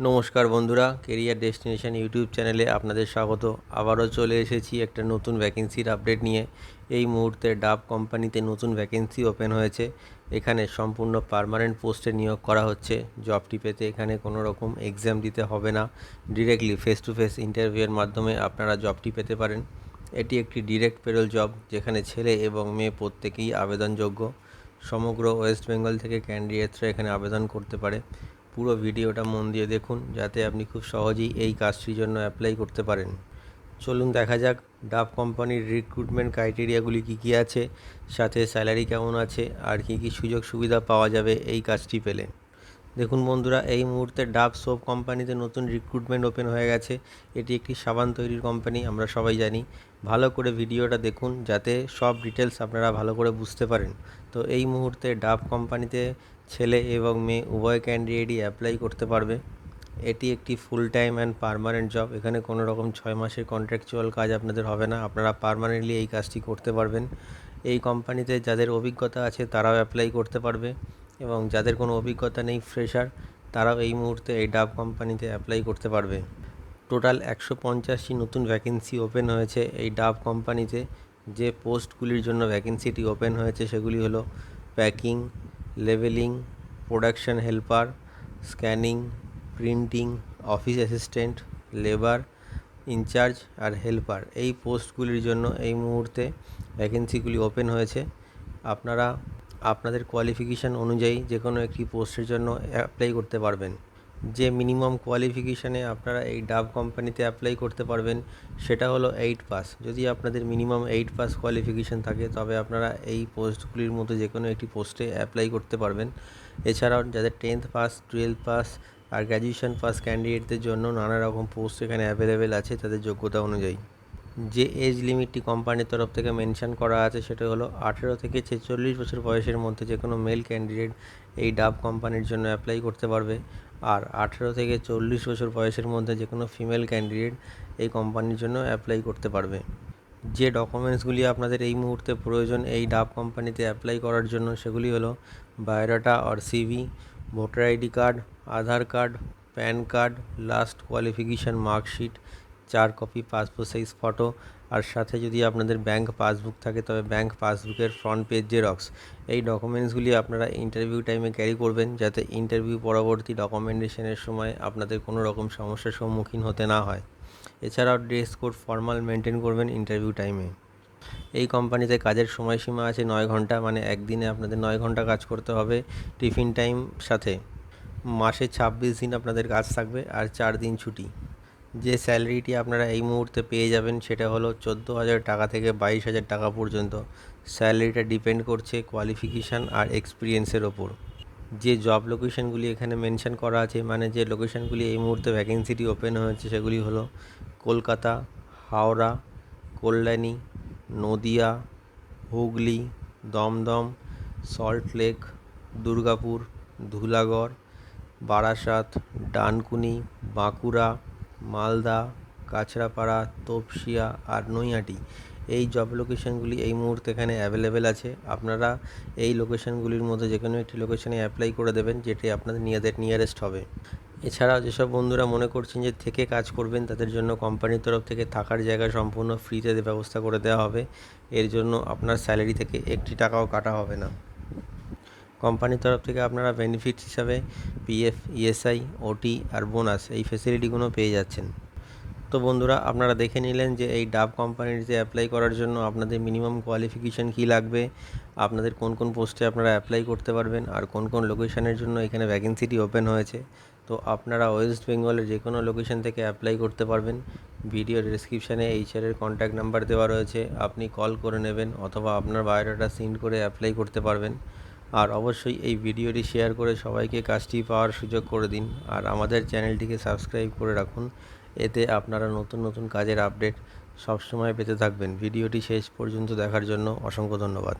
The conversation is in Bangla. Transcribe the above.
নমস্কার বন্ধুরা, কেরিয়ার ডেস্টিনেশন ইউটিউব চ্যানেলে আপনাদের স্বাগত। আবারও চলে এসেছি একটা নতুন ভ্যাকেন্সির আপডেট নিয়ে। এই মুহূর্তে ডাব কোম্পানিতে নতুন ভ্যাকেন্সি ওপেন হয়েছে। এখানে সম্পূর্ণ পার্মানেন্ট পোস্টে নিয়োগ করা হচ্ছে। জবটি পেতে এখানে কোনো রকম এক্সাম দিতে হবে না, ডিরেক্টলি ফেস টু ফেস ইন্টারভিউয়ের মাধ্যমে আপনারা জবটি পেতে পারেন। এটি একটি ডিরেক্ট পেরোল জব, যেখানে ছেলে এবং মেয়ে প্রত্যেকেই আবেদনযোগ্য। সমগ্র ওয়েস্ট বেঙ্গল থেকে ক্যান্ডিডেটরা এখানে আবেদন করতে পারে। পুরো ভিডিওটা মন দিয়ে দেখুন, যাতে আপনি খুব সহজেই এই কাজটির জন্য অ্যাপ্লাই করতে পারেন। চলুন দেখা যাক ডাব কোম্পানির রিক্রুটমেন্ট ক্রাইটেরিয়াগুলি কী কী আছে, সাথে স্যালারি কেমন আছে, আর কী কী সুযোগ সুবিধা পাওয়া যাবে এই কাজটি পেলে। দেখুন বন্ধুরা, এই মুহূর্তে ডাব সোপ কোম্পানিতে নতুন রিক্রুটমেন্ট ওপেন হয়ে গেছে। এটি একটি সাবান তৈরির কোম্পানি, আমরা সবাই জানি। ভালো করে ভিডিওটা দেখুন, যাতে সব ডিটেলস আপনারা ভালো করে বুঝতে পারেন। তো এই মুহূর্তে ডাব কোম্পানিতে ছেলে এবং মেয়ে উভয় ক্যান্ডিডেটই অ্যাপ্লাই করতে পারবে। এটি একটি full time and permanent job. এখানে কোনো রকম 6 মাসের কন্ট্রাকচুয়াল কাজ আপনাদের হবে না, আপনারা পার্মানেন্টলি এই কাজটি করতে পারবেন। এই কোম্পানিতে যাদের অভিজ্ঞতা আছে তারাও অ্যাপ্লাই করতে পারবে, এবং যাদের কোনো অভিজ্ঞতা নেই, ফ্রেশার, তারাও এই মুহূর্তে এই ডাব কোম্পানিতে অ্যাপ্লাই করতে পারবে। টোটাল 150টি নতুন ভ্যাকেন্সি ওপেন হয়েছে এই ডাব কোম্পানিতে। যে পোস্টগুলির জন্য ভ্যাকেন্সিটি ওপেন হয়েছে সেগুলি হলো packing, levelling, production helper, scanning, printing, office assistant, labour incharge আর হেল্পার। এই পোস্টগুলির জন্য এই মুহূর্তে ভ্যাকেন্সিগুলি ওপেন হয়েছে। আপনারা আপনাদের কোয়ালিফিকেশান অনুযায়ী যে কোনো একটি পোস্টের জন্য অ্যাপ্লাই করতে পারবেন। যে মিনিমাম কোয়ালিফিকেশানে আপনারা এই ডাব কোম্পানিতে অ্যাপ্লাই করতে পারবেন সেটা হলো 8 পাস। যদি আপনাদের মিনিমাম 8 পাস কোয়ালিফিকেশান থাকে, তবে আপনারা এই পোস্টগুলির মধ্যে যে কোনো একটি পোস্টে অ্যাপ্লাই করতে পারবেন। এছাড়াও যাদের 10th পাস, 12th পাস আর গ্র্যাজুয়েশন পাস ক্যান্ডিডেটদের জন্য নানা রকম পোস্ট এখানে অ্যাভেলেবেল আছে তাদের যোগ্যতা অনুযায়ী। যে এজ লিমিটটি কোম্পানির তরফ থেকে মেনশন করা আছে সেটা হলো 18 থেকে 46 বছর বয়সের মধ্যে যে কোনো মেল ক্যান্ডিডেট এই ডাব কোম্পানির জন্য অ্যাপ্লাই করতে পারবে, আর 18 থেকে 40 বছর বয়সের মধ্যে যে কোনো ফিমেল ক্যান্ডিডেট এই কোম্পানির জন্য অ্যাপ্লাই করতে পারবে। যে ডকুমেন্টসগুলি আপনাদের এই মুহূর্তে প্রয়োজন এই ডাব কোম্পানিতে অ্যাপ্লাই করার জন্য সেগুলি হলো biodata or CV, voter ID card, Aadhaar card, PAN card, last qualification marksheet, 4 copy passport size photo, আর সাথে যদি আপনাদের ব্যাংক পাসবুক থাকে তবে ব্যাংক পাসবুকের ফ্রন্ট পেজ জেরক্স। এই ডকুমেন্টসগুলি আপনারা ইন্টারভিউ টাইমে ক্যারি করবেন, যাতে ইন্টারভিউ পরবর্তী ডকুমেন্টেশনের সময় আপনাদের কোনো রকম সমস্যার সম্মুখীন হতে না হয়। এছাড়াও ড্রেস কোড ফর্মাল মেনটেন করবেন ইন্টারভিউ টাইমে। এই কোম্পানিতে কাজের সময়সীমা আছে 9 ঘন্টা, মানে একদিনে আপনাদের 9 ঘন্টা কাজ করতে হবে টিফিন টাইম সাথে। মাসে 26 দিন আপনাদের কাজ থাকবে আর 4 দিন ছুটি। যে স্যালারিটি আপনারা এই মুহূর্তে পেয়ে যাবেন সেটা হলো 14,000 টাকা থেকে 22,000 টাকা পর্যন্ত। স্যালারিটা ডিপেন্ড করছে কোয়ালিফিকেশান আর এক্সপিরিয়েন্সের ওপর। যে জব লোকেশনগুলি এখানে মেনশন করা আছে, মানে যে লোকেশনগুলি এই মুহূর্তে ভ্যাকেন্সিটি ওপেন হয়েছে, সেগুলি হলো কলকাতা, হাওড়া, কল্যাণী, নদিয়া, হুগলি, দমদম, সল্টলেক, দুর্গাপুর, ধুলাগড়, বারাসাত, ডানকুনি, বাঁকুড়া, মালদা, কাঁচরাপাড়া, তপসিয়া আর নৈহাটি। এই জব লোকেশনগুলি এই মুহূর্তে এখানে অ্যাভেলেবেল আছে। আপনারা এই লোকেশনগুলির মধ্যে যে কোনো একটি লোকেশনে অ্যাপ্লাই করে দেবেন, যেটি আপনাদের নিয়ারেস্ট হবে। এছাড়াও যেসব বন্ধুরা মনে করছেন যে থেকে কাজ করবেন, তাদের জন্য কোম্পানির তরফ থেকে থাকার জায়গা সম্পূর্ণ ফ্রিতে ব্যবস্থা করে দেওয়া হবে। এর জন্য আপনার স্যালারি থেকে একটি টাকাও কাটা হবে না। কোম্পানির তরফ থেকে আপনারা বেনিফিটস হিসাবে পিএফ, ইএসআই, ওটি আর বোনাস এই ফেসিলিটিগুলো পেয়ে যাচ্ছেন। তো বন্ধুরা, আপনারা দেখে নিলেন যে এই ডাব কোম্পানিতে অ্যাপ্লাই করার জন্য আপনাদের মিনিমাম কোয়ালিফিকেশান কী লাগবে, আপনাদের কোন কোন পোস্টে আপনারা অ্যাপ্লাই করতে পারবেন, আর কোন কোন লোকেশনের জন্য এখানে ভ্যাকেন্সিটি ওপেন হয়েছে। তো আপনারা ওয়েস্ট বেঙ্গলের যে কোনো লোকেশন থেকে অ্যাপ্লাই করতে পারবেন। ভিডিও ডেসক্রিপশানে এইচআরের কন্ট্যাক্ট নাম্বার দেওয়া রয়েছে, আপনি কল করে নেবেন অথবা আপনার বায়োডাটা সেন্ড করে অ্যাপ্লাই করতে পারবেন। আর অবশ্যই এই ভিডিওটি শেয়ার করে সবাইকে কাজটি পাওয়ার সুযোগ করে দিন, আর আমাদের চ্যানেলটিকে সাবস্ক্রাইব করে রাখুন। এতে আপনারা নতুন নতুন কাজের আপডেট সবসময় পেতে থাকবেন। ভিডিওটি শেষ পর্যন্ত দেখার জন্য অসংখ্য ধন্যবাদ।